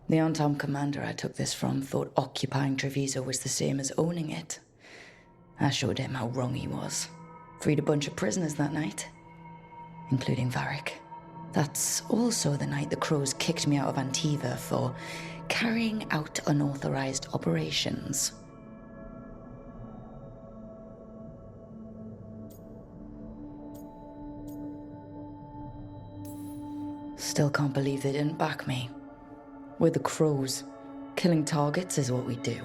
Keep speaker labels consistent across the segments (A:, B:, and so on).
A: The on-time commander I took this from thought occupying Treviso was the same as owning it. I showed him how wrong he was. Freed a bunch of prisoners that night, including Varric. That's also the night the Crows kicked me out of Antiva for carrying out unauthorized operations. Still can't believe they didn't back me. We're the Crows. Killing targets is what we do.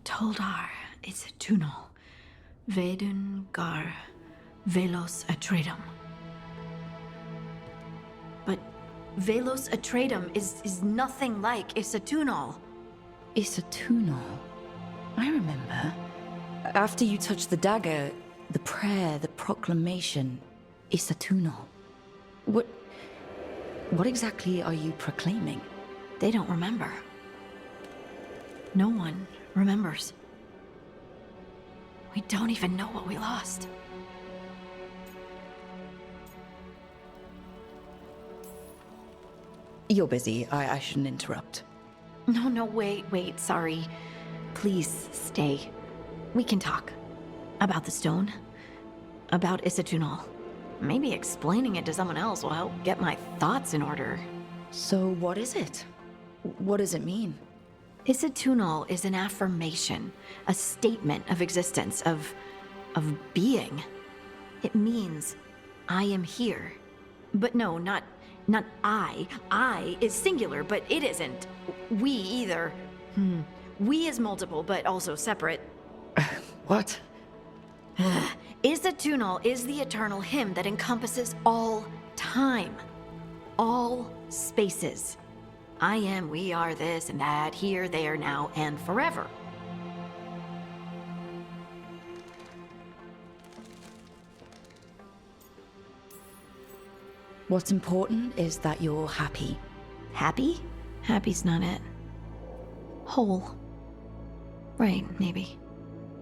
B: Toldar, it's a tunnel. Veilguard, Velos Atreitum. But Velos Atreitum is nothing like Isatunal.
A: Isatunal? I remember. After you touched the dagger, the prayer, the proclamation, Isatunal. What exactly are you proclaiming?
B: They don't remember. No one remembers. We don't even know what we lost.
A: You're busy. I shouldn't interrupt.
B: No, wait, sorry. Please stay. We can talk. About the stone. About Isatunal. Maybe explaining it to someone else will help get my thoughts in order.
A: So what is it? What does it mean?
B: Isatunal is an affirmation, a statement of existence, of being. It means, I am here. But no, not I. I is singular, but it isn't. We either. We is multiple, but also separate.
A: What?
B: Isatunal is the eternal hymn that encompasses all time. All spaces. I am, we are, this and that, here, there, now, and forever.
A: What's important is that you're happy.
B: Happy? Happy's not it. Whole. Right, maybe.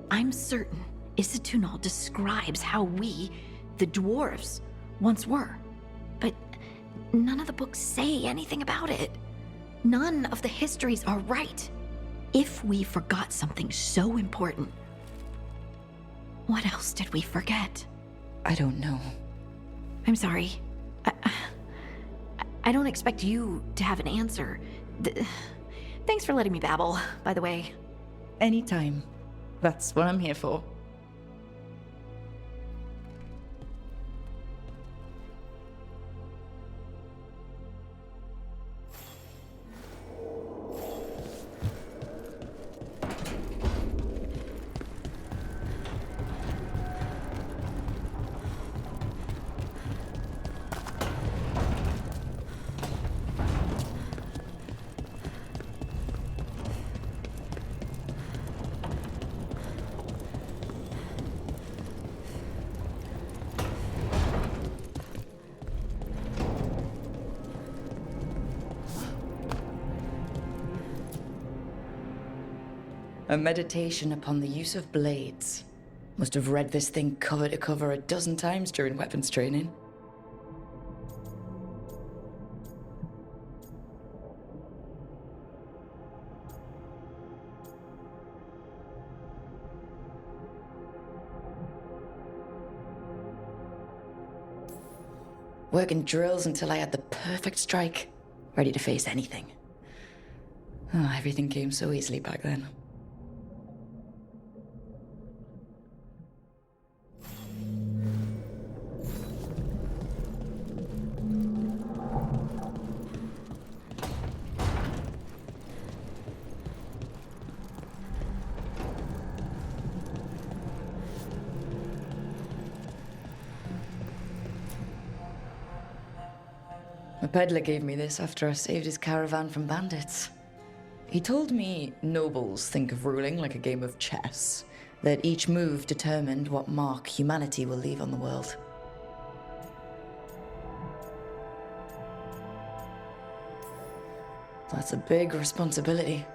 B: I'm certain Isatunal describes how we, the dwarves, once were. But none of the books say anything about it. None of the histories are right. If we forgot something so important, what else did we forget?
A: I don't know.
B: I'm sorry. I don't expect you to have an answer. Thanks for letting me babble, by the way.
A: Anytime. That's what I'm here for. A meditation upon the use of blades. Must have read this thing cover to cover a dozen times during weapons training. working drills until I had the perfect strike, ready to face anything. Oh, everything came so easily back then. A peddler gave me this after I saved his caravan from bandits. He told me nobles think of ruling like a game of chess, that each move determined what mark humanity will leave on the world. That's a big responsibility.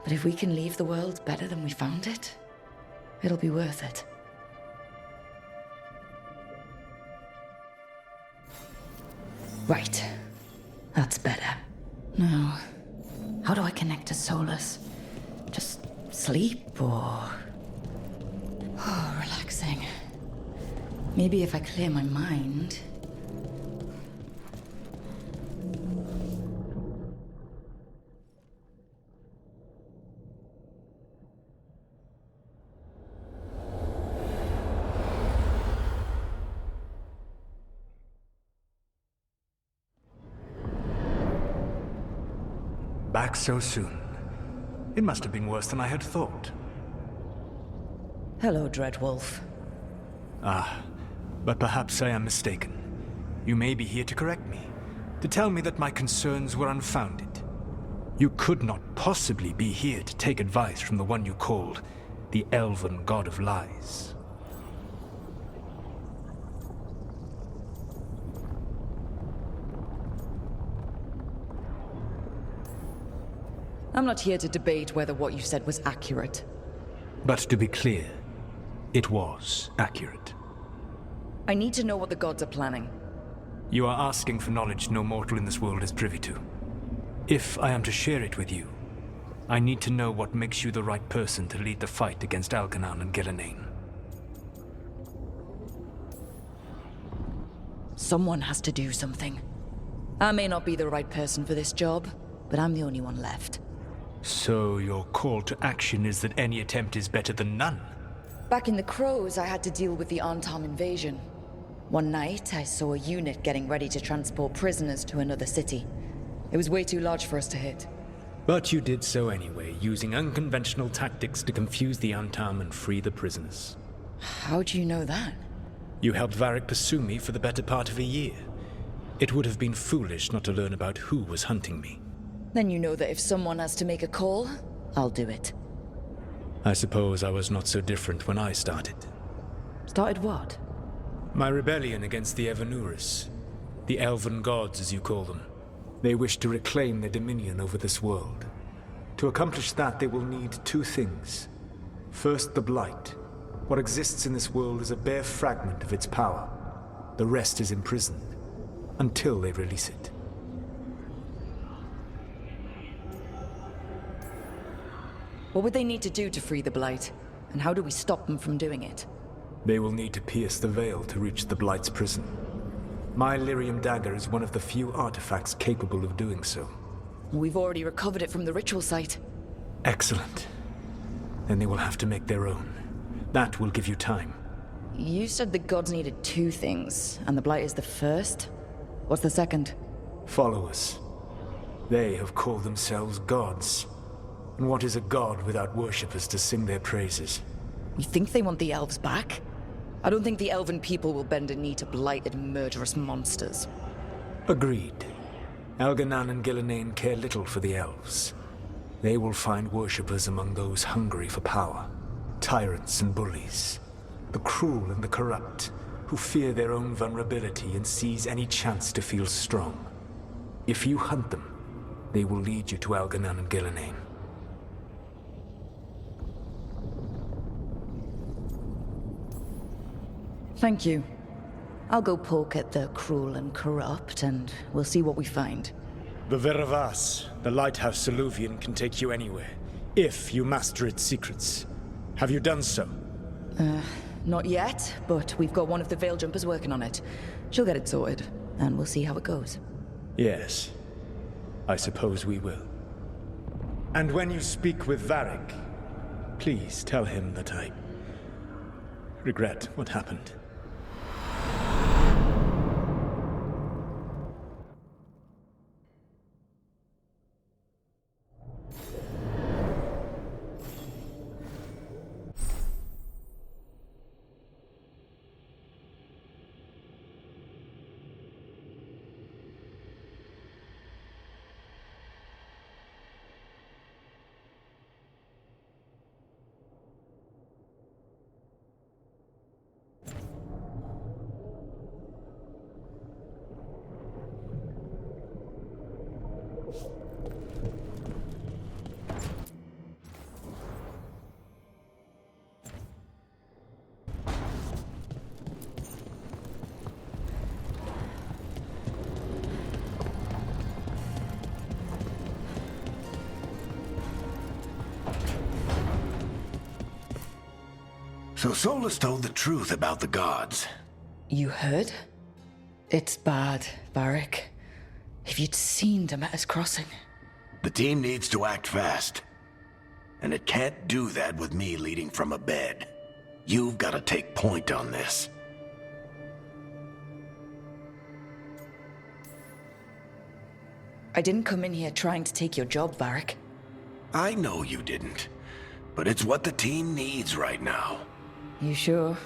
A: But if we can leave the world better than we found it, it'll be worth it. Right. That's better. Now, how do I connect to Solus? Just sleep or... Oh, relaxing. Maybe if I clear my mind...
C: Back so soon. It must have been worse than I had thought.
A: Hello, Dreadwolf.
C: Ah, but perhaps I am mistaken. You may be here to correct me, to tell me that my concerns were unfounded. You could not possibly be here to take advice from the one you called the Elven God of Lies.
A: I'm not here to debate whether what you said was accurate.
C: But to be clear, it was accurate.
A: I need to know what the gods are planning.
C: You are asking for knowledge no mortal in this world is privy to. If I am to share it with you, I need to know what makes you the right person to lead the fight against Algernon and Gillenane.
A: Someone has to do something. I may not be the right person for this job, but I'm the only one left.
C: So your call to action is that any attempt is better than none?
A: Back in the Crows, I had to deal with the Arntam invasion. One night, I saw a unit getting ready to transport prisoners to another city. It was way too large for us to hit.
C: But you did so anyway, using unconventional tactics to confuse the Arntam and free the prisoners.
A: How do you know that?
C: You helped Varric pursue me for the better part of a year. It would have been foolish not to learn about who was hunting me.
A: Then you know that if someone has to make a call, I'll do it.
C: I suppose I was not so different when I started.
A: Started what?
C: My rebellion against the Evanuris. The Elven Gods, as you call them. They wish to reclaim their dominion over this world. To accomplish that, they will need two things. First, the Blight. What exists in this world is a bare fragment of its power. The rest is imprisoned, until they release it.
A: What would they need to do to free the Blight? And how do we stop them from doing it?
C: They will need to pierce the veil to reach the Blight's prison. My Lyrium dagger is one of the few artifacts capable of doing so.
A: We've already recovered it from the ritual site.
C: Excellent. Then they will have to make their own. That will give you time.
A: You said the gods needed two things, and the Blight is the first? What's the second?
C: Followers. They have called themselves gods. And what is a god without worshippers to sing their praises?
A: You think they want the elves back? I don't think the elven people will bend a knee to blighted, murderous monsters.
C: Agreed. Algernon and Gillenane care little for the elves. They will find worshippers among those hungry for power. Tyrants and bullies. The cruel and the corrupt, who fear their own vulnerability and seize any chance to feel strong. If you hunt them, they will lead you to Algernon and Gillenane.
A: Thank you. I'll go poke at the cruel and corrupt, and we'll see what we find.
C: The Veravas, the lighthouse Soluvian, can take you anywhere, if you master its secrets. Have you done so?
A: Not yet, but we've got one of the Veil Jumpers working on it. She'll get it sorted, and we'll see how it goes.
C: Yes, I suppose we will. And when you speak with Varric, please tell him that I regret what happened.
D: So Solus told the truth about the gods.
A: You heard? It's bad, Varric. If you'd seen Demeter's crossing.
D: The team needs to act fast. And it can't do that with me leading from a bed. You've got to take point on this.
A: I didn't come in here trying to take your job, Varric.
D: I know you didn't. But it's what the team needs right now.
A: You sure?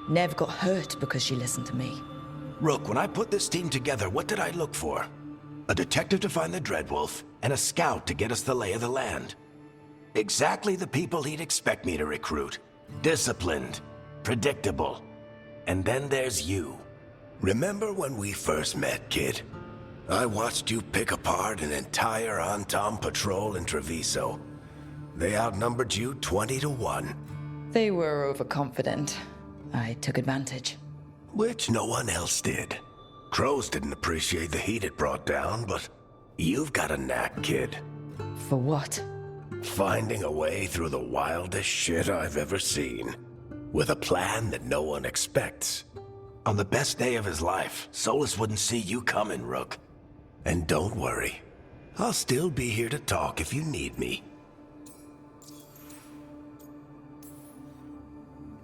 A: Nev got hurt because she listened to me.
D: Rook, when I put this team together, what did I look for? A detective to find the Dreadwolf, and a scout to get us the lay of the land. Exactly the people he'd expect me to recruit. Disciplined, predictable. And then there's you. Remember when we first met, kid? I watched you pick apart an entire Antom patrol in Treviso. They outnumbered you 20 to 1.
A: They were overconfident. I took advantage.
D: Which no one else did. Crows didn't appreciate the heat it brought down, but you've got a knack, kid.
A: For what?
D: Finding a way through the wildest shit I've ever seen. With a plan that no one expects. On the best day of his life, Solus wouldn't see you coming, Rook. And don't worry. I'll still be here to talk if you need me.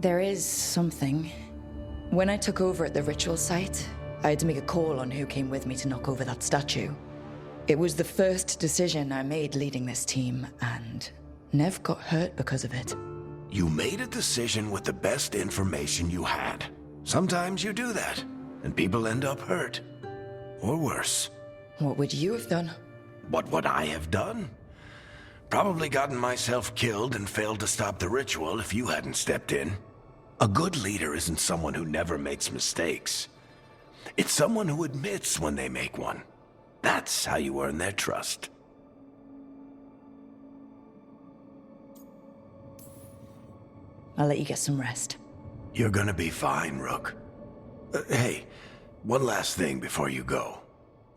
A: There is something. When I took over at the ritual site, I had to make a call on who came with me to knock over that statue. It was the first decision I made leading this team, and Nev got hurt because of it.
D: You made a decision with the best information you had. Sometimes you do that, and people end up hurt. Or worse.
A: What would you have done?
D: What would I have done? Probably gotten myself killed and failed to stop the ritual if you hadn't stepped in. A good leader isn't someone who never makes mistakes. It's someone who admits when they make one. That's how you earn their trust.
A: I'll let you get some rest.
D: You're gonna be fine, Rook. Hey, one last thing before you go.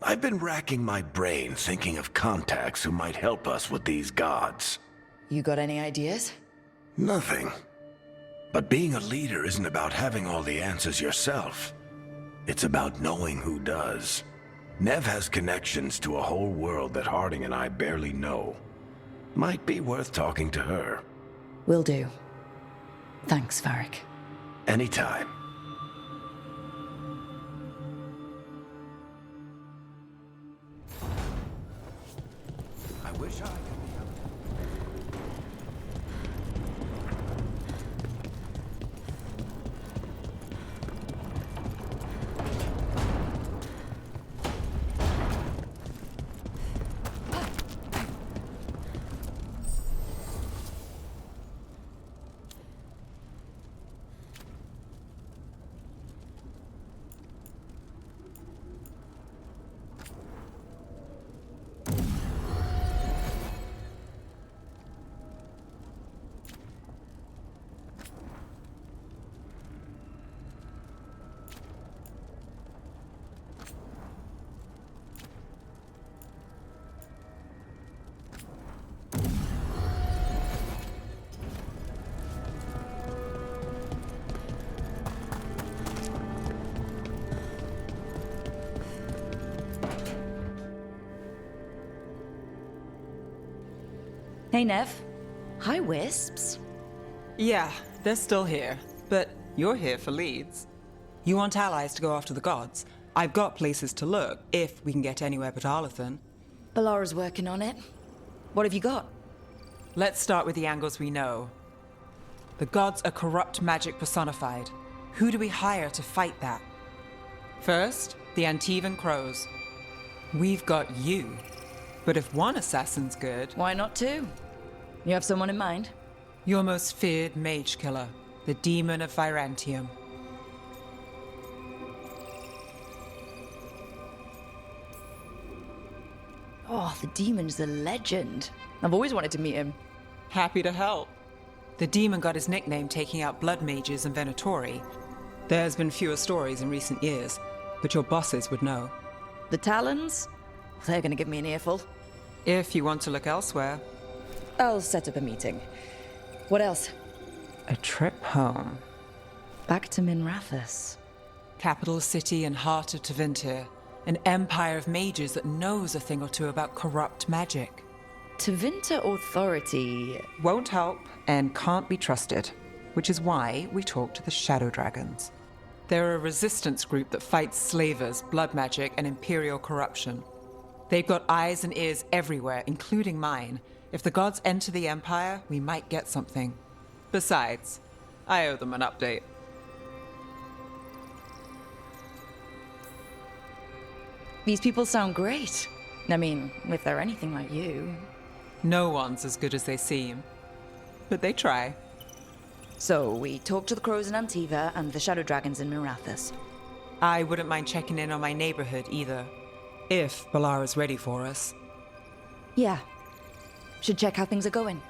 D: I've been racking my brain thinking of contacts who might help us with these gods.
A: You got any ideas?
D: Nothing. But being a leader isn't about having all the answers yourself. It's about knowing who does. Nev has connections to a whole world that Harding and I barely know. Might be worth talking to her.
A: Will do. Thanks, Varric.
D: Anytime. I wish I could be.
A: Hey, Nev. Hi, Wisps.
E: Yeah, they're still here, but you're here for leads. You want allies to go after the gods? I've got places to look, if we can get anywhere but Arlathan.
A: Balara's working on it. What have you got?
E: Let's start with the angles we know. The gods are corrupt magic personified. Who do we hire to fight that? First, the Antivan Crows. We've got you. But if one assassin's good,
A: Why not two? You have someone in mind?
E: your most feared mage killer, the Demon of Virantium.
A: Oh, the demon's a legend. I've always wanted to meet him.
E: Happy to help. The demon got his nickname taking out blood mages and Venatori. There's been fewer stories in recent years, but your bosses would know.
A: The Talons? They're gonna give me an earful.
E: If you want to look elsewhere,
A: I'll set up a meeting. What else?
E: a trip home.
A: Back to Minrathous.
E: Capital city and heart of Tevinter. An empire of mages that knows a thing or two about corrupt magic.
A: Tevinter Authority.
E: Won't help and can't be trusted, which is why we talk to the Shadow Dragons. They're a resistance group that fights slavers, blood magic, and imperial corruption. They've got eyes and ears everywhere, including mine. If the gods enter the Empire, we might get something. Besides, I owe them an update.
A: These people sound great. I mean, if they're anything like you.
E: No one's as good as they seem. But they try.
A: So, we talk to the Crows in Antiva and the Shadow Dragons in Minrathous.
E: I wouldn't mind checking in on my neighborhood either. If Balara's ready for us.
A: Yeah. Should check how things are going.